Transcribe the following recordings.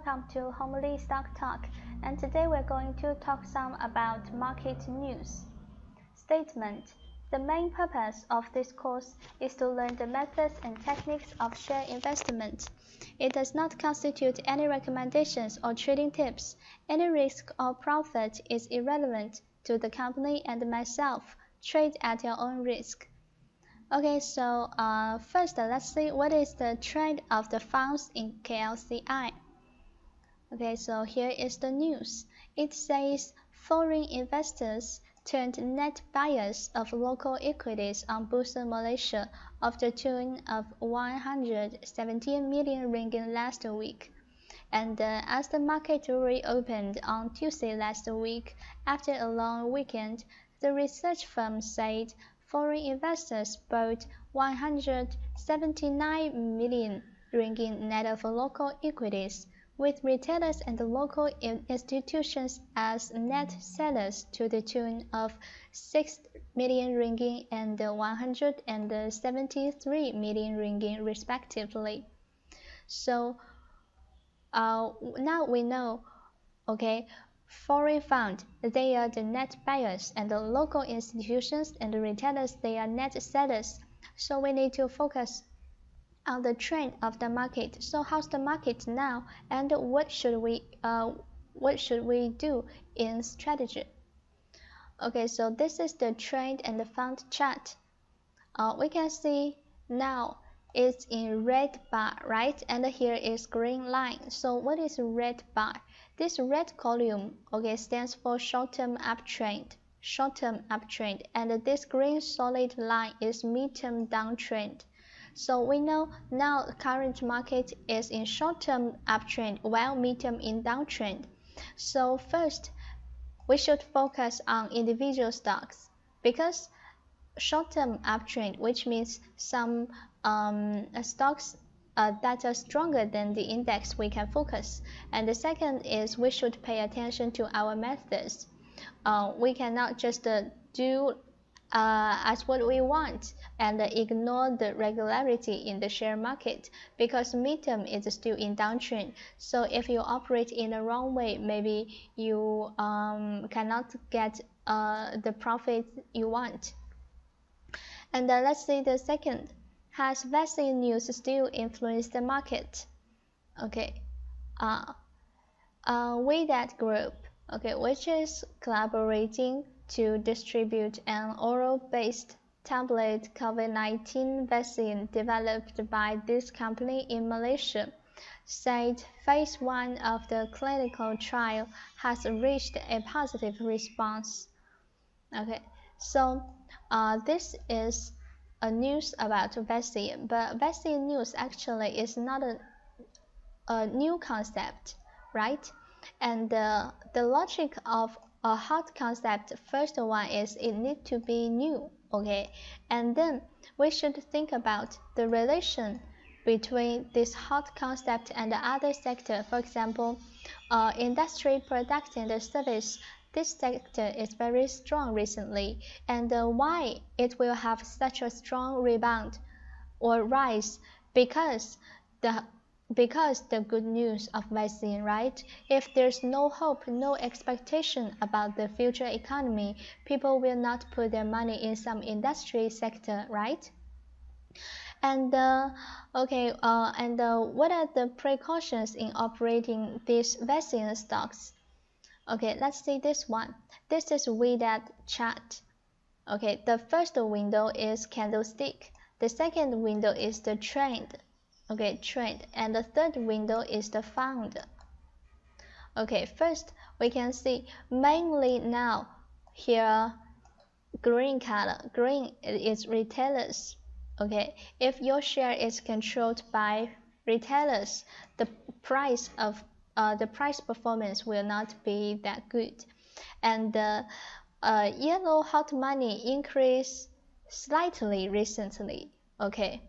welcome to Homely Stock Talk, and today we're going to talk some about market news. Statement: the main purpose of this course is to learn the methods and techniques of share investment. It does not constitute any recommendations or trading tips. Any risk or profit is irrelevant to the company and myself. Trade at your own risk. Okay, so first let's see what is the trend of the funds in KLCI. Okay, so here is the news. It says foreign investors turned net buyers of local equities on Bursa Malaysia of the tune of 117 million ringgit last week. And as the market reopened on Tuesday last week after a long weekend, the research firm said foreign investors bought 179 million ringgit net of local equities, with retailers and local institutions as net sellers to the tune of 6 million ringgit and 173 million ringgit respectively. So now we know, okay, foreign fund, they are the net buyers, and the local institutions and the retailers, they are net sellers. So we need to focus on the trend of the market. So how's the market now, and what should we do in strategy? Okay, so this is the trend and the fund chart. We can see now it's in red bar, right? And here is green line. So what is red bar? This red column, okay, stands for short-term uptrend, and this green solid line is mid-term downtrend. So we know now the current market is in short-term uptrend while mid-term in downtrend. So first, we should focus on individual stocks, because short-term uptrend, which means some stocks that are stronger than the index, we can focus. And the second is we should pay attention to our methods. We cannot just do as what we want and ignore the regularity in the share market, because midterm is still in downtrend. So if you operate in the wrong way, maybe you cannot get the profit you want. And let's see the second. Has vaccine news still influenced the market? Okay, that group, okay, which is collaborating to distribute an oral-based tablet COVID-19 vaccine developed by this company in Malaysia, said phase 1 of the clinical trial has reached a positive response. Okay, so this is a news about vaccine, but vaccine news actually is not a new concept, right? And the logic of a hot concept, first one is it needs to be new, okay? And then we should think about the relation between this hot concept and the other sector. For example, industry, product, and service. This sector is very strong recently, and why it will have such a strong rebound or rise? Because the good news of vaccine, right? If there's no hope, no expectation about the future economy, people will not put their money in some industry sector, right? And what are the precautions in operating these vaccine stocks? Okay, let's see this one. This is that chart. Okay, the first window is candlestick. The second window is the trend. Okay, trend. And the third window is the fund. Okay, first we can see mainly now here green color. Green is retailers. Okay, if your share is controlled by retailers, the price performance will not be that good. And yellow hot money increased slightly recently. Okay,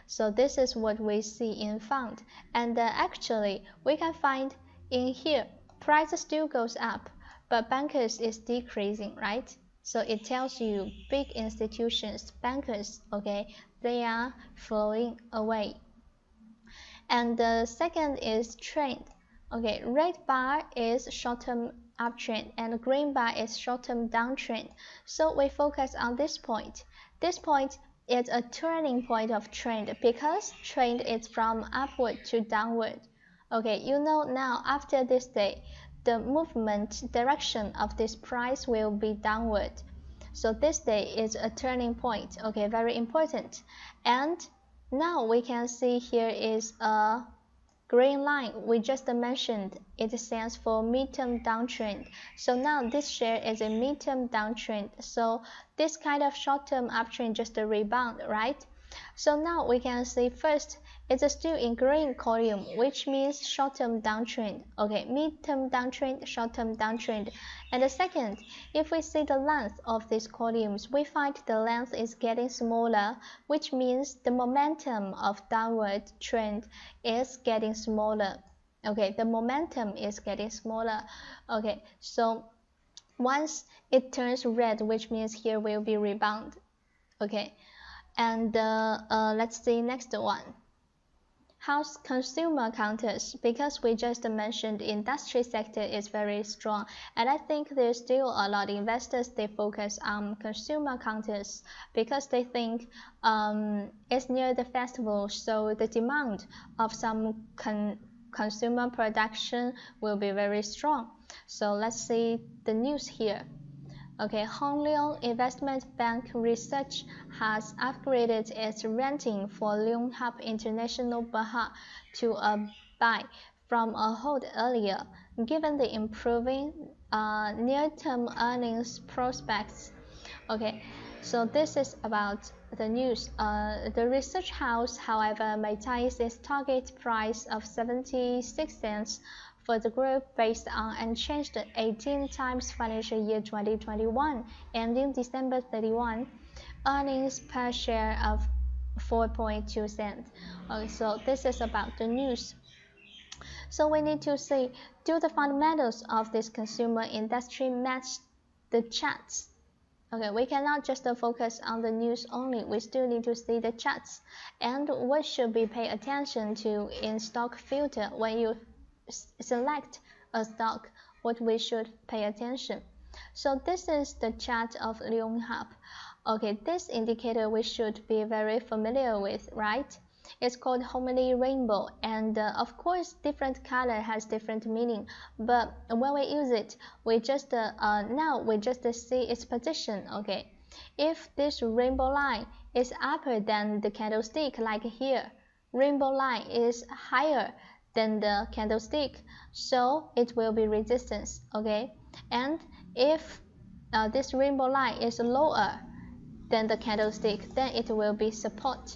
so this is what we see in fund. And actually we can find in here price still goes up, but bankers is decreasing, right? So it tells you big institutions, bankers, okay, they are flowing away. And the second is trend. Okay, red bar is short-term uptrend and green bar is short-term downtrend. So we focus on this point. This point is a turning point of trend because trend is from upward to downward. Okay, you know now after this day, the movement direction of this price will be downward. So this day is a turning point. Okay, very important. And now we can see here is a green line we just mentioned, it stands for midterm downtrend. So now this share is a midterm downtrend. So this kind of short-term uptrend just a rebound, right? So now we can see first it's still in green column, which means short-term downtrend. Okay, midterm downtrend, short-term downtrend. And the second, if we see the length of these columns, we find the length is getting smaller, which means the momentum of downward trend is getting smaller. Okay, the momentum is getting smaller. Okay, so once it turns red, which means here will be rebound. Okay, and let's see next one. House consumer counters, because we just mentioned industry sector is very strong, and I think there's still a lot of investors they focus on consumer counters because they think it's near the festival, so the demand of some consumer production will be very strong. So let's see the news here. Okay, Hong Leong Investment Bank Research has upgraded its rating for Yonhap International Berhad to a buy from a hold earlier, given the improving near-term earnings prospects. Okay, so this is about the news. The research house, however, maintains its target price of 76 cents for the group based on unchanged 18 times financial year 2021 ending December 31 earnings per share of 4.2 cents. Okay, so this is about the news. So we need to see, do the fundamentals of this consumer industry match the charts? Okay, we cannot just focus on the news only. We still need to see the charts. And what should we pay attention to in stock filter when you select a stock? What we should pay attention. So this is the chart of Yonhap. Okay, this indicator we should be very familiar with, right? It's called homely rainbow, and of course different color has different meaning, but when we use it, we just now we just see its position. Okay, if this rainbow line is upper than the candlestick, like here, rainbow line is higher than the candlestick, so it will be resistance. Okay, and if this rainbow line is lower than the candlestick, then it will be support.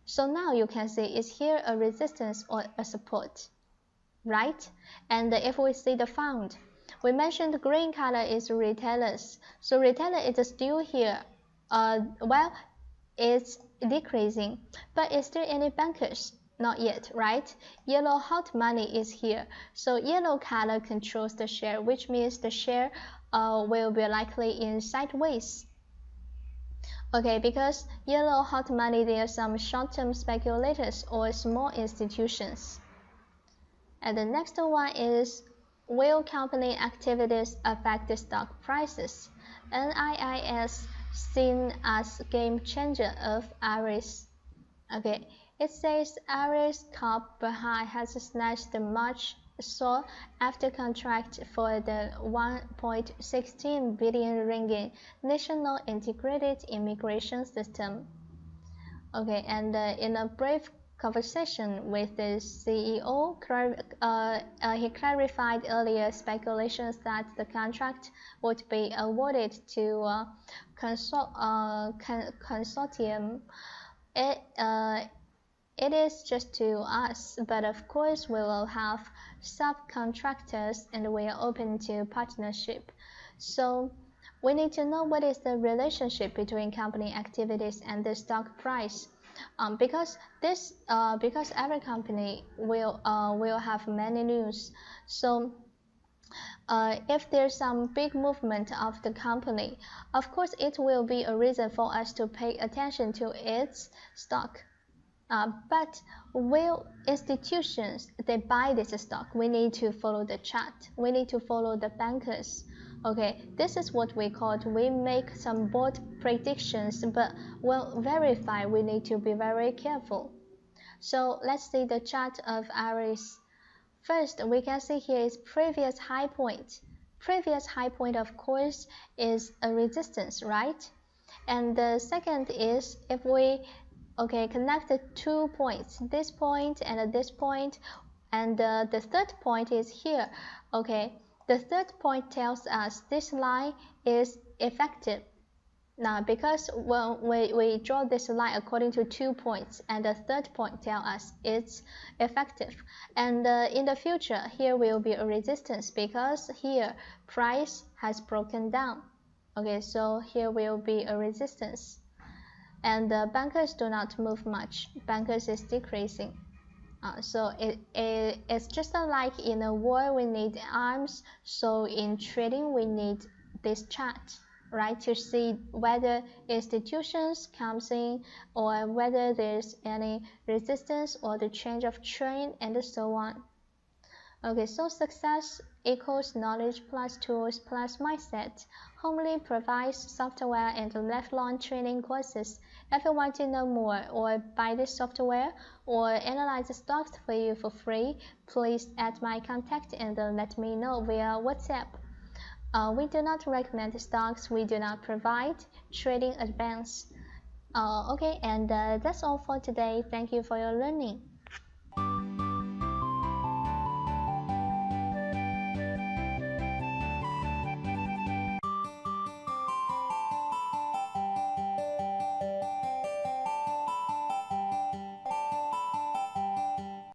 So now you can see, is here a resistance or a support, right? And if we see the fund, we mentioned the green color is retailers. So retailer is still here. Well, it's decreasing, but is there any bankers? Not yet, right? Yellow hot money is here. So yellow color controls the share, which means the share will be likely in sideways. Okay, because yellow hot money, there are some short-term speculators or small institutions. And the next one is, will company activities affect the stock prices? NIIS seen as game changer of Aries. Okay, it says Aries Corp Berhad has snatched the March saw after contract for the 1.16 billion ringgit National Integrated Immigration System. Okay, and in a brief conversation with the CEO, he clarified earlier speculations that the contract would be awarded to a consortium. It is just to us, but of course we will have subcontractors and we are open to partnership. So we need to know what is the relationship between company activities and the stock price. Because every company will have many news. So if there's some big movement of the company, of course it will be a reason for us to pay attention to its stock. But will institutions they buy this stock? We need to follow the chart. We need to follow the bankers. Okay, this is what we call it. We make some bold predictions, but when verify, we need to be very careful. So let's see the chart of Aries. First, we can see here is previous high point. Previous high point, of course, is a resistance, right? And the second is if we connect the 2 points, this point and this point, and the third point is here. Okay, the third point tells us this line is effective. Now, because when we draw this line according to 2 points, and the third point tells us it's effective. And in the future, here will be a resistance because here price has broken down. Okay, so here will be a resistance. And the bankers do not move much. Bankers is decreasing. So it's just like in a war we need arms, so in trading we need this chart, right, to see whether institutions comes in or whether there's any resistance or the change of trend and so on. Okay, so success equals knowledge plus tools plus mindset. Homely provides software and lifelong training courses. If you want to know more or buy this software or analyze the stocks for you for free, please add my contact and let me know via WhatsApp. We do not recommend stocks. We do not provide trading advice. Okay, and that's all for today. Thank you for your learning.